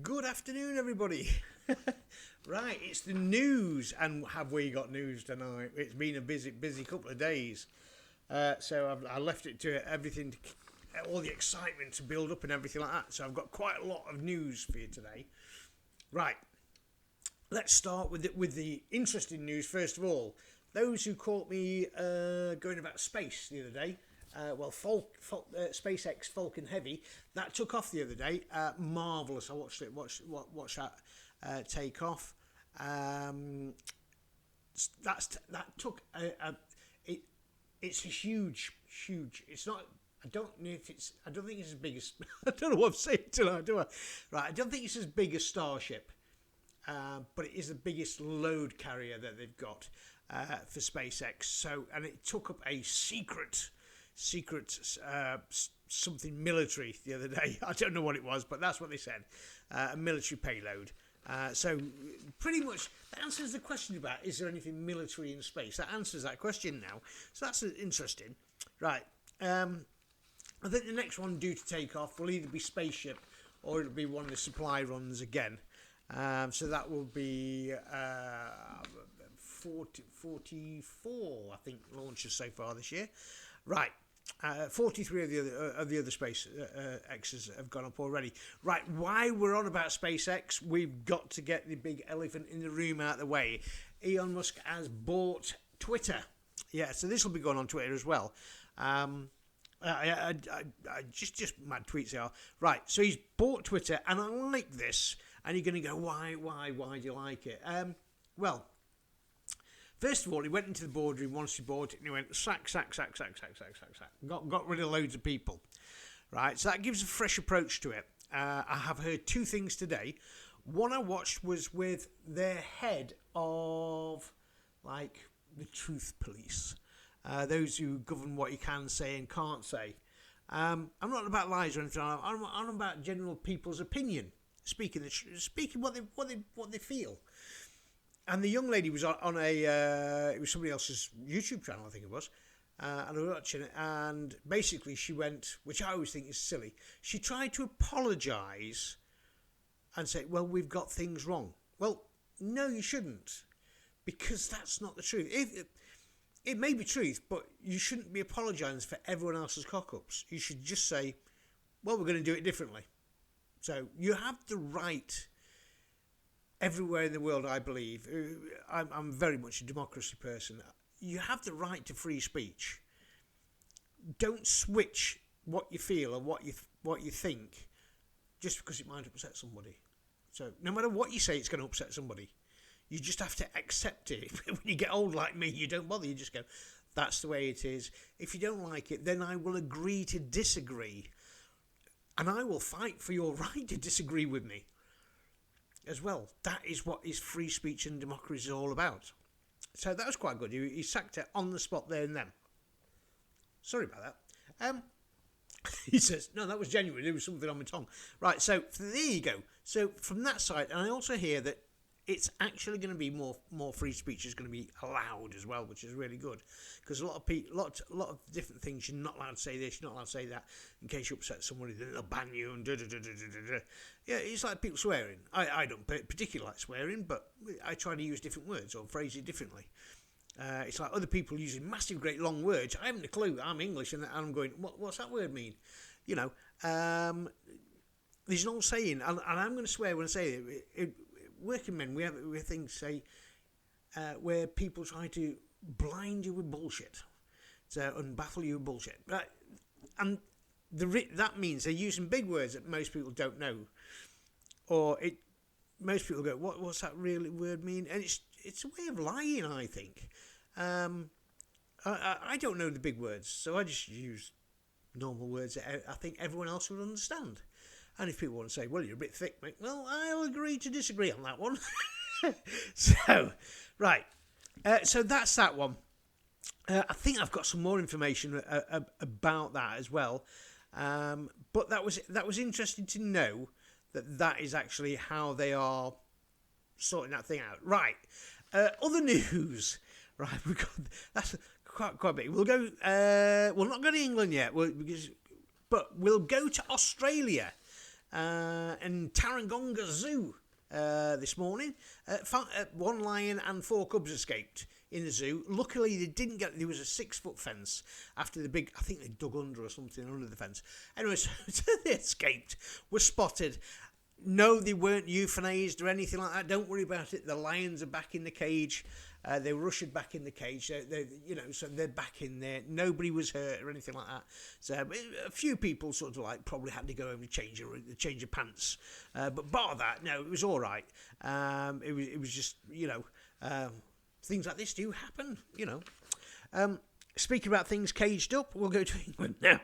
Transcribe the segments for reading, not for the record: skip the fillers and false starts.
Good afternoon, everybody. Right, it's the news, and have we got news tonight? It's been a busy couple of days, so I left it to everything, all the excitement to build up and everything like that. So I've got quite a lot of news for you today. Right, let's start with the interesting news first of all. Those who caught me going about space the other day. SpaceX Falcon Heavy that took off the other day. Marvelous! I watched that take off. That took it's a huge. It's not. I don't think it's as big as. I don't know what I'm saying tonight, do I? Right. I don't think it's as big as Starship, but it is the biggest load carrier that they've got for SpaceX. So, and it took up a secret something military the other day. I don't know what it was, but that's what they said. A military payload. So pretty much that answers the question about is there anything military in space. That answers that question now. So that's interesting. Right. I think the next one due to take off will either be Spaceship or it'll be one of the supply runs again. So that will be 44, I think, launches so far this year. Right. 43 of the other space X's have gone up already. Right, why we're on about SpaceX, we've got to get the big elephant in the room out of the way. Elon Musk has Twitter. Yeah, so this will be going on Twitter as well. Just mad tweets they are. Right, so he's bought Twitter, and I like this. And you're going to go, why do you like it? Well, first of all, he went into the boardroom once he bought it and he went sack. Got rid of loads of people. Right, so that gives a fresh approach to it. I have heard two things today. One I watched was with their head of, like, the truth police. Those who govern what you can say and can't say. I'm not about lies or anything. I'm about general people's opinion. Speaking what they feel. And the young lady was on it was somebody else's YouTube channel, I think it was, and I was watching it, and basically she went, which I always think is silly, she tried to apologise and say, well, we've got things wrong. Well, no, you shouldn't, because that's not the truth. It may be truth, but you shouldn't be apologising for everyone else's cock-ups. You should just say, well, we're going to do it differently. So you have the right. Everywhere in the world, I believe, I'm very much a democracy person. You have the right to free speech. Don't switch what you feel or what you think just because it might upset somebody. So no matter what you say, it's going to upset somebody. You just have to accept it. When you get old like me, you don't bother. You just go, that's the way it is. If you don't like it, then I will agree to disagree. And I will fight for your right to disagree with me as well. That is what is free speech and democracy is all about. So that was quite good. He sacked it on the spot there and then. Sorry about that. He says, no, that was genuine. There was something on my tongue. Right, so there you go. So from that side, and I also hear that it's actually going to be more free speech is going to be allowed as well, which is really good, because a lot of people, lot of different things you're not allowed to say this, you're not allowed to say that, in case you upset somebody, then they'll ban you and Yeah, it's like people swearing. I don't particularly like swearing, but I try to use different words or phrase it differently. It's like other people using massive, great long words. I haven't a clue. I'm English, and I'm going, what's that word mean? You know, there's an old saying, and I'm going to swear when I say it. Working men, we have things say where people try to blind you with bullshit, and baffle you with bullshit. Right? And that means they're using big words that most people don't know, or most people go, what's that really word mean? And it's a way of lying, I think. I don't know the big words, so I just use normal words that I think everyone else would understand. And if people want to say, well, you're a bit thick, mate, well, I'll agree to disagree on that one. So, right. So that's that one. I think I've got some more information about that as well. But that was interesting to know that is actually how they are sorting that thing out. Right. Other news. Right. We've got that's quite big. We'll go. We'll not go to England yet. But we'll go to Australia. in Taronga Zoo this morning. One lion and 4 cubs escaped in the zoo. Luckily, they didn't get. There was a 6-foot fence after the big. I think they dug under or something under the fence. Anyway, so they escaped. Were spotted. No, they weren't euthanized or anything like that. Don't worry about it. The lions are back in the cage. They were ushered back in the cage. So they're back in there. Nobody was hurt or anything like that. So a few people sort of like probably had to go over and change your pants. But bar that, no, it was all right. It was just things like this do happen. Speaking about things caged up, we'll go to England now.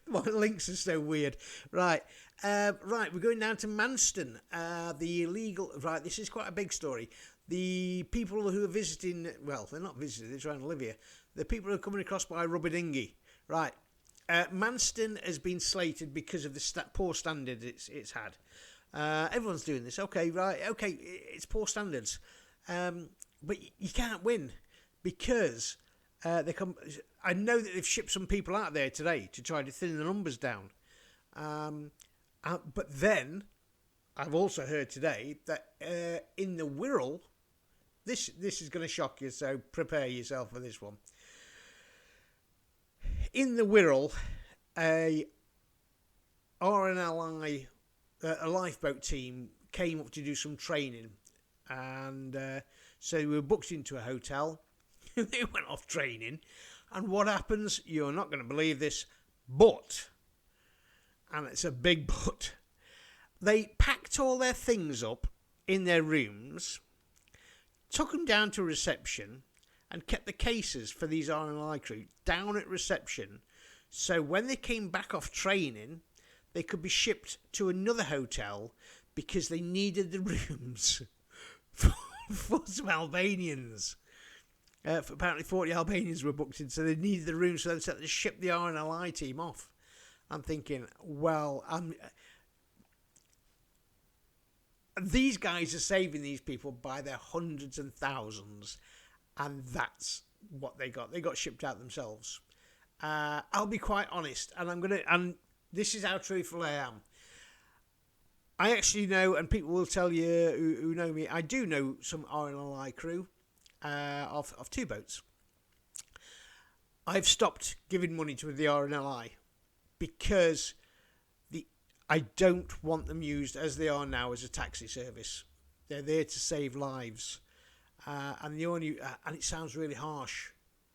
My links are so weird. Right, we're going down to Manston. The illegal. Right, this is quite a big story. The people who are visiting, well, they're not visiting, they're trying to live here. The people who are coming across by rubber dinghy. Right, Manston has been slated because of the poor standards it's had. Everyone's doing this. Okay, it's poor standards. But you can't win because they come. I know that they've shipped some people out there today to try to thin the numbers down. But then I've also heard today that in the Wirral, this is going to shock you, so prepare yourself for this one. In the Wirral, a RNLI, a lifeboat team came up to do some training, and so we were booked into a hotel. They went off training, and what happens? You're not going to believe this, but, and it's a big but, they packed all their things up in their rooms, took them down to reception, and kept the cases for these RNLI crew down at reception, so when they came back off training, they could be shipped to another hotel because they needed the rooms for some Albanians. Apparently 40 Albanians were booked in, so they needed the rooms, so they had to ship the RNLI team off. I'm thinking, well, these guys are saving these people by their hundreds and thousands, and that's what they got. They got shipped out themselves. I'll be quite honest, and this is how truthful I am. I actually know, and people will tell you who know me, I do know some RNLI crew of 2 boats. I've stopped giving money to the RNLI because I don't want them used as they are now as a taxi service. They're there to save lives, and it sounds really harsh,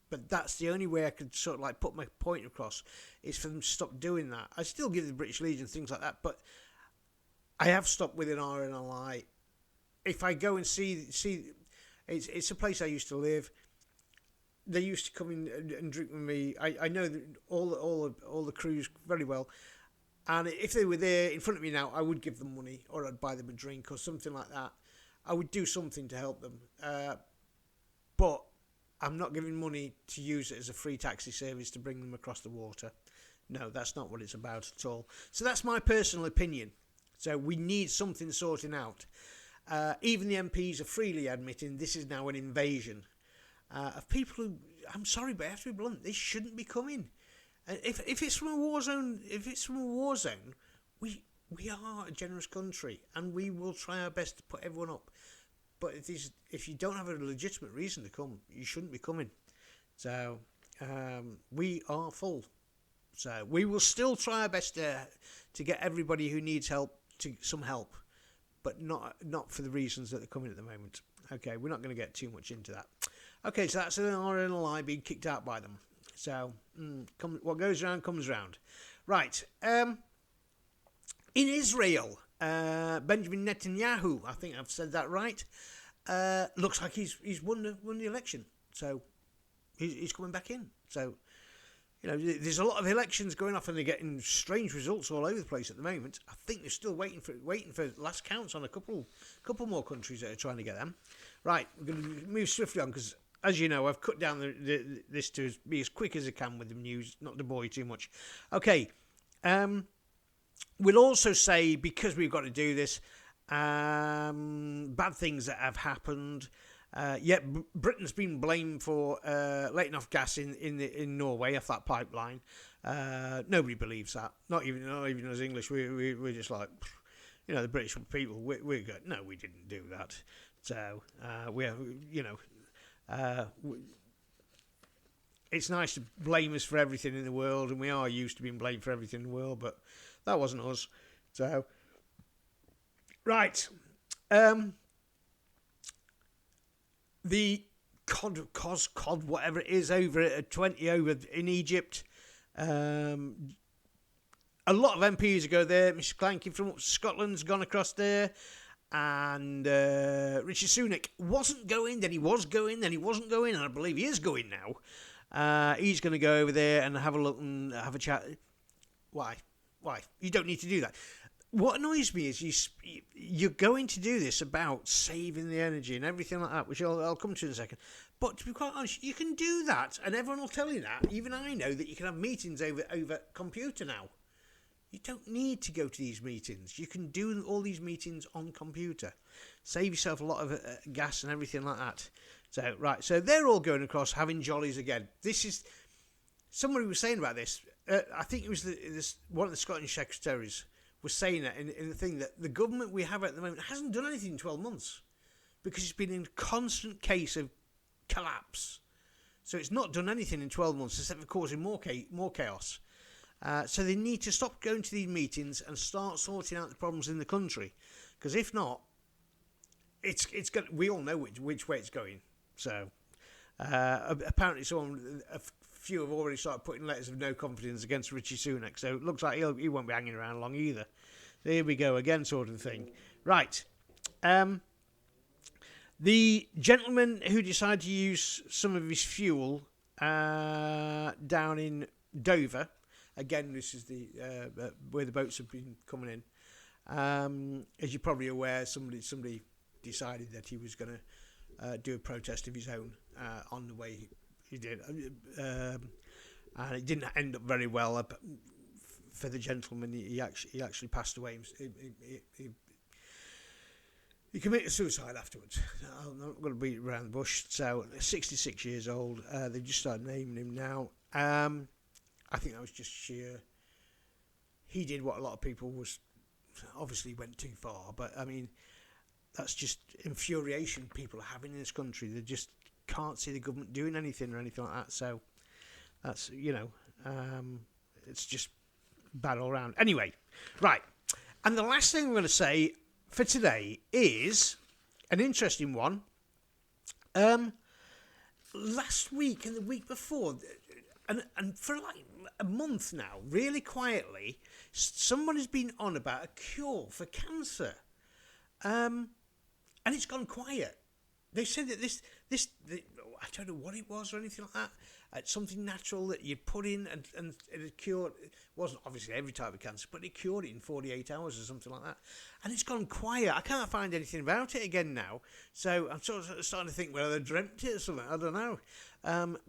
but that's the only way I could sort of like put my point across is for them to stop doing that. I still give the British Legion things like that, but I have stopped with an RNLI. If I go and see, it's a place I used to live. They used to come in and drink with me. I know that all the crews very well, and if they were there in front of me now, I would give them money, or I'd buy them a drink or something like that. I would do something to help them, but I'm not giving money to use it as a free taxi service to bring them across the water. No, that's not what it's about at all. So that's my personal opinion. So we need something sorting out. Even the MPs are freely admitting this is now an invasion of people who, I'm sorry, but I have to be blunt, they shouldn't be coming. If it's from a war zone, we are a generous country, and we will try our best to put everyone up. But if you don't have a legitimate reason to come, you shouldn't be coming. So we are full. So we will still try our best to get everybody who needs help to some help, but not for the reasons that they're coming at the moment. Okay, we're not going to get too much into that. Okay, so that's an RNLI being kicked out by them. So what goes around comes round. Right. In Israel, Benjamin Netanyahu, I think I've said that right, looks like he's won the election. So he's coming back in. So, there's a lot of elections going off, and they're getting strange results all over the place at the moment. I think they're still waiting for last counts on a couple more countries that are trying to get them. Right, we're going to move swiftly on because, as you know, I've cut down this to be as quick as I can with the news, not to bore you too much. Okay, we'll also say, because we've got to do this, bad things that have happened. Yet Britain's been blamed for letting off gas in Norway off that pipeline. Nobody believes that. Not even as English. We're just like, the British people. We're good. No, we didn't do that. So it's nice to blame us for everything in the world, and we are used to being blamed for everything in the world, but that wasn't us. So, right. The cod, whatever it is, over at 20 over in Egypt. A lot of MPs go there. Mr. Clanky from Scotland's gone across there. And Richie Sunak wasn't going, then he was going, then he wasn't going, and I believe he is going now. He's going to go over there and have a look and have a chat. Why? You don't need to do that. What annoys me is you're going to do this about saving the energy and everything like that, which I'll come to in a second. But to be quite honest, you can do that, and everyone will tell you that. Even I know that you can have meetings over computer now. You don't need to go to these meetings. You can do all these meetings on computer. Save yourself a lot of gas and everything like that. So, right, so they're all going across having jollies again. This is... Somebody was saying about this. I think it was one of the Scottish secretaries was saying that in the thing that the government we have at the moment hasn't done anything in 12 months because it's been in a constant case of collapse. So it's not done anything in 12 months except for causing more chaos. So they need to stop going to these meetings and start sorting out the problems in the country, because if not, it's going. We all know which way it's going. So apparently, a few have already started putting letters of no confidence against Richie Sunak. So it looks like he won't be hanging around long either. So here we go again, sort of thing. Right. The gentleman who decided to use some of his fuel down in Dover. Again, this is the where the boats have been coming in. As you're probably aware, somebody decided that he was going to do a protest of his own on the way he did, and it didn't end up very well for the gentleman. He actually passed away. He committed suicide afterwards. I'm not going to beat around the bush. So, 66 years old. They've just started naming him now. I think that was just sheer. He did what a lot of people obviously went too far, but I mean, that's just infuriation people are having in this country. They just can't see the government doing anything or anything like that. So that's it's just bad all around. Anyway, right. And the last thing I'm going to say for today is an interesting one. Last week and the week before. And for like a month now, really quietly, somebody's been on about a cure for cancer. And it's gone quiet. They said that this I don't know what it was or anything like that. It's something natural that you put in and it cured. It wasn't obviously every type of cancer, but it cured it in 48 hours or something like that. And it's gone quiet. I can't find anything about it again now. So I'm sort of starting to think whether they dreamt it or something. I don't know.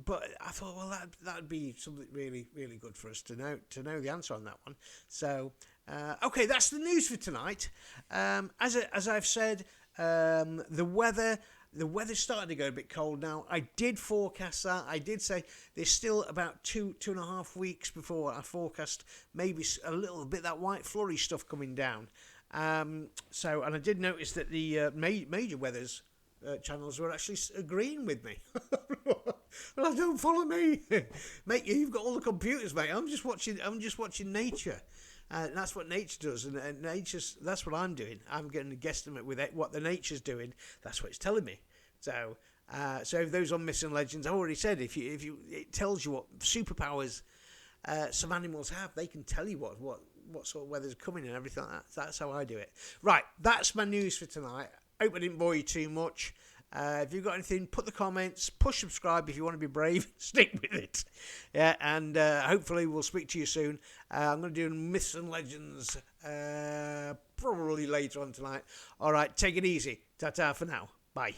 But I thought, well, that'd be something really, really good for us to know the answer on that one. So, okay, that's the news for tonight. As I've said, the weather's starting to go a bit cold now. I did forecast that. I did say there's still about 2.5 weeks before I forecast maybe a little bit that white flurry stuff coming down. And I did notice that the major weathers channels were actually agreeing with me. Well, don't follow me, mate. You've got all the computers, mate. I'm just watching nature. That's what nature does, and that's what I'm doing. I'm getting a guesstimate with it, what the nature's doing. That's what it's telling me. So those on Missing Legends, I already said, if you, it tells you what superpowers some animals have. They can tell you what sort of weather's coming and everything like that. So that's how I do it. Right, that's my news for tonight. Hope I didn't bore you too much. If you've got anything, put the comments, push subscribe if you want to be brave, stick with it. Yeah, and hopefully we'll speak to you soon. I'm going to do Myths and Legends probably later on tonight. All right, take it easy. Ta-ta for now. Bye.